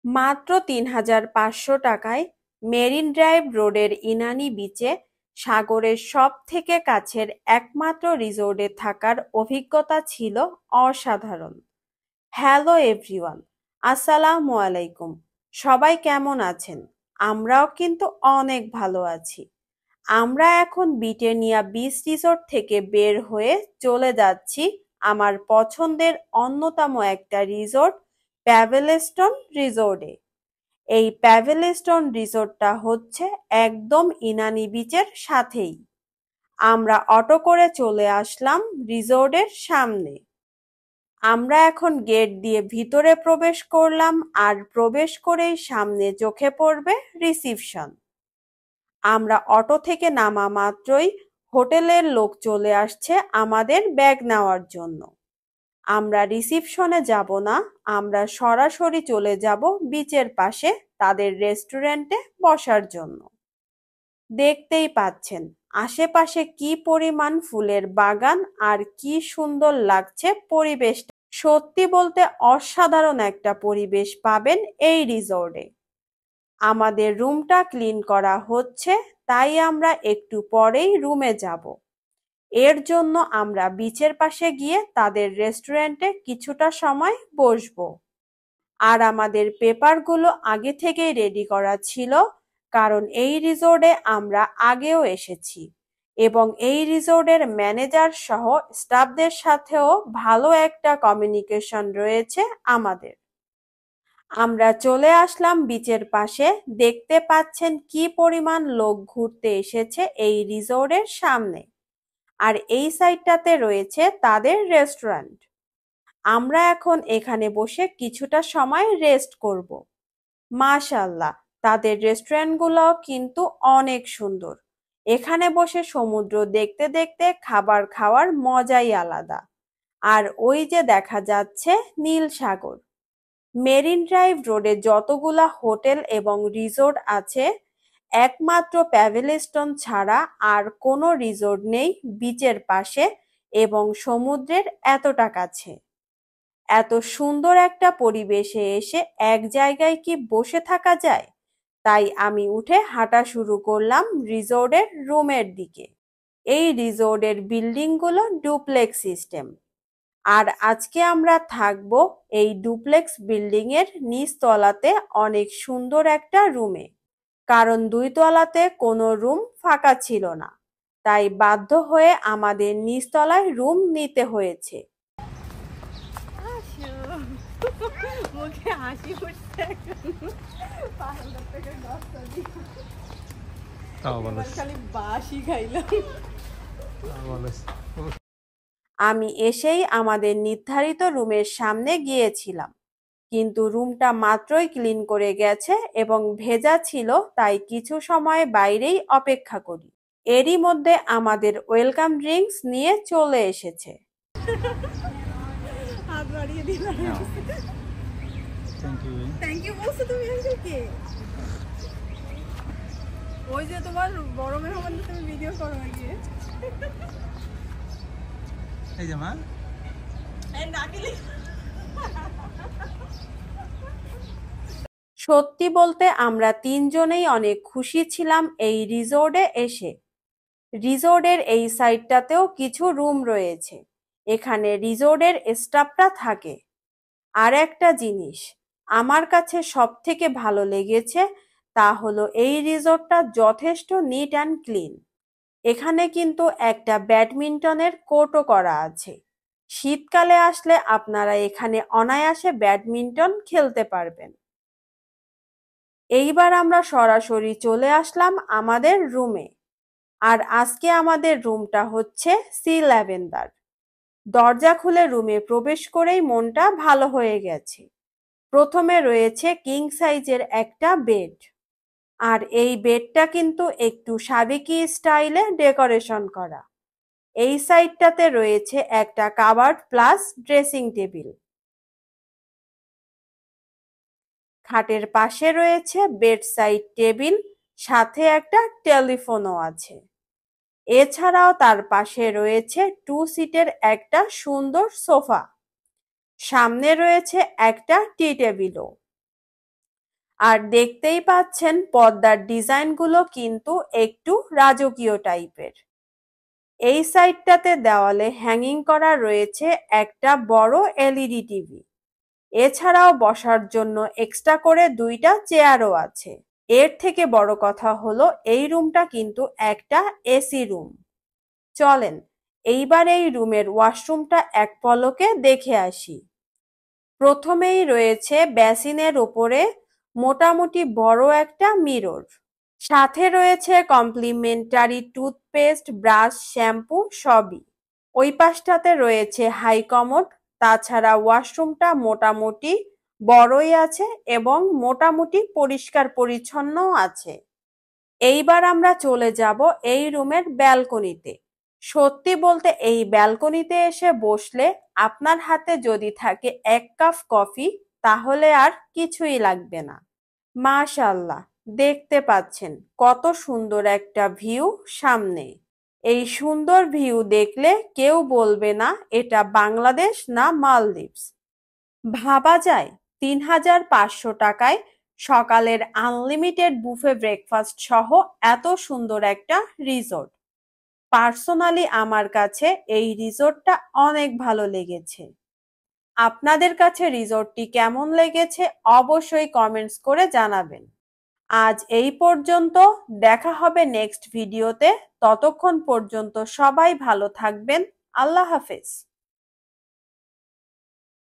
মাত্র ৩,৫০০ টাকায় marine drive রোডের ইনানি বিচে সাগরের সবথেকে কাছের একমাত্র রিসোর্টে থাকার অভিজ্ঞতা ছিল অসাধারণ। হ্যালো এভরিওয়ান, আসসালামু আলাইকুম। সবাই কেমন আছেন? আমরাও কিন্তু অনেক ভালো আছি। আমরা এখন ব্রিটেনিয়া বিচ রিসোর্ট থেকে বের হয়ে চলে যাচ্ছি আমার পছন্দের অন্যতম একটা রিসোর্ট, প্যাভেলস্টন রিসোর্টে। এই প্যাভেলস্টন রিসোর্টটা হচ্ছে একদম ইনানি বিচের সাথেই। আমরা অটো করে চলে আসলাম রিসোর্টের সামনে। আমরা এখন গেট দিয়ে ভিতরে প্রবেশ করলাম, আর প্রবেশ করেই সামনে চোখে পড়বে রিসিপশন। আমরা অটো থেকে নামা মাত্রই হোটেলের লোক চলে আসছে আমাদের ব্যাগ নেওয়ার জন্য। আমরা রিসিপশনে যাব না, আমরা সরাসরি চলে যাব বিচের পাশে তাদের রেস্টুরেন্টে বসার জন্য। দেখতেই পাচ্ছেন আশেপাশে কি পরিমাণ ফুলের বাগান আর কি সুন্দর লাগছে পরিবেশটা। সত্যি বলতে অসাধারণ একটা পরিবেশ পাবেন এই রিসোর্টে। আমাদের রুমটা ক্লিন করা হচ্ছে, তাই আমরা একটু পরেই রুমে যাব। এর জন্য আমরা বিচের পাশে গিয়ে তাদের রেস্টুরেন্টে কিছুটা সময় বসবো। আর আমাদের পেপারগুলো আগে থেকেই রেডি করা ছিল, কারণ এই রিসোর্টে আমরা আগেও এসেছি এবং এই রিসোর্টের ম্যানেজার সহ স্টাফদের সাথেও ভালো একটা কমিউনিকেশন রয়েছে আমাদের। আমরা চলে আসলাম বিচের পাশে। দেখতে পাচ্ছেন কি পরিমাণ লোক ঘুরতে এসেছে এই রিসোর্টের সামনে। আর এই সাইডটাতে রয়েছে তাদের রেস্টুরেন্ট। আমরা এখন এখানে বসে কিছুটা সময় রেস্ট করব। মাশাআল্লাহ, তাদের রেস্টুরেন্টগুলো কিন্তু অনেক সুন্দর। এখানে বসে সমুদ্র দেখতে দেখতে খাবার খাওয়ার মজাই আলাদা। আর ওই যে দেখা যাচ্ছে নীল সাগর। মেরিন ড্রাইভ রোডে যতগুলা হোটেল এবং রিসোর্ট আছে, একমাত্র প্যাভেলস্টন ছাড়া আর কোনো রিসোর্ট নেই বিচের পাশে এবং সমুদ্রের এতটা কাছে। এত সুন্দর একটা পরিবেশে এসে এক জায়গায় কি বসে থাকা যায়? তাই আমি উঠে হাঁটা শুরু করলাম রিসোর্টের রুমের দিকে। এই রিসোর্টের বিল্ডিংগুলো ডুপ্লেক্স সিস্টেম। আর আজকে আমরা থাকবো এই ডুপ্লেক্স বিল্ডিং এর নিচতলাতে অনেক সুন্দর একটা রুমে, কারণ দুই তলাতে কোনো রুম ফাঁকা ছিল না, তাই বাধ্য হয়ে আমাদের নিচতলায় রুম নিতে হয়েছে। মুখে হাসি ফুটছে খালি বাসি খাইলাম। আমি এসেই আমাদের নির্ধারিত রুমের সামনে গিয়েছিলাম, কিন্তু রুমটা মাত্রই ক্লিন করে গেছে এবং ভেজা ছিল, তাই কিছু সময় বাইরেই অপেক্ষা করি। এরই মধ্যে আমাদের ওয়েলকাম ড্রিঙ্কস নিয়ে চলে এসেছে। হাত বাড়িয়ে দিলাম। থ্যাংক ইউ বলছো তুমি আমাকে। ওই যে তোমার বড় মেহমান, তুমি ভিডিও করো গিয়ে। এই যে মা এই নাকিলি। সত্যি বলতে আমরা তিনজনেই অনেক খুশি ছিলাম এই রিসোর্টে এসে। রিসোর্টের এই সাইডটাতেও কিছু রুম রয়েছে, এখানে রিসোর্টের স্টাফরা থাকে। আর একটা জিনিস আমার কাছে সব থেকে ভালো লেগেছে, তা হলো এই রিসোর্টটা যথেষ্ট নিট অ্যান্ড ক্লিন। এখানে কিন্তু একটা ব্যাডমিন্টনের কোর্টও করা আছে। শীতকালে আসলে আপনারা এখানে অনায়াসে ব্যাডমিন্টন খেলতে পারবেন। এইবার আমরা সরাসরি চলে আসলাম আমাদের রুমে। আর আজকে আমাদের রুমটা হচ্ছে সি ল্যাভেন্ডার। দরজা খুলে রুমে প্রবেশ করেই মনটা ভালো হয়ে গেছে। প্রথমে রয়েছে কিং সাইজের একটা বেড। আর এই বেডটা কিন্তু একটু সাবেকি স্টাইলে ডেকোরেশন করা। এই সাইডটাতে রয়েছে একটা কাবার্ড প্লাস ড্রেসিং টেবিল। খাটের পাশে রয়েছে বেড সাইড টেবিল, সাথে একটা টেলিফোনও আছে। এছাড়াও তার পাশে রয়েছে 2 সিটের একটা সুন্দর সোফা। সামনে রয়েছে একটা টি টেবিলও। আর দেখতেই পাচ্ছেন পর্দার ডিজাইনগুলো কিন্তু একটু রাজকীয় টাইপের। এই সাইডটাতে দেওয়ালে হ্যাঙ্গিং করা রয়েছে একটা বড় এলইডি টিভি। এছাড়াও বসার জন্য এক্সট্রা করে 2টা চেয়ারও আছে। এর থেকে বড় কথা হলো এই রুমটা কিন্তু একটা এসি রুম। চলেন এইবার এই রুমের ওয়াশরুমটা এক পলকে দেখে আসি। প্রথমেই রয়েছে বেসিনের ওপরে মোটামুটি বড় একটা মিরর। সাথে রয়েছে কমপ্লিমেন্টারি টুথপেস্ট, ব্রাশ, শ্যাম্পু সবই। ওই পাশটাতে রয়েছে হাই কমোড। তাছাড়া ওয়াশরুমটা মোটামুটি বড়ই আছে এবং মোটামুটি পরিষ্কার পরিচ্ছন্নও আছে। এইবার আমরা চলে যাব এই রুমের ব্যালকনিতে। সত্যি বলতে এই ব্যালকনিতে এসে বসলে আপনার হাতে যদি থাকে 1 কাপ কফি তাহলে আর কিছুই লাগবে না। মাশাআল্লাহ, দেখতে পাচ্ছেন কত সুন্দর একটা ভিউ সামনে। এই সুন্দর ভিউ দেখলে কেউ বলবে না এটা বাংলাদেশ না মালদ্বীপস। ভাবা যায় ৩,৫০০ টাকায় সকালের আনলিমিটেড বুফে ব্রেকফাস্ট সহ এত সুন্দর একটা রিসোর্ট। পার্সোনালি আমার কাছে এই রিসোর্টটা অনেক ভালো লেগেছে। আপনাদের কাছে রিসোর্টটি কেমন লেগেছে অবশ্যই কমেন্টস করে জানাবেন। আজ এই পর্যন্ত, দেখা হবে নেক্সট ভিডিওতে। ততক্ষণ পর্যন্ত সবাই ভালো থাকবেন। আল্লাহ হাফেজ।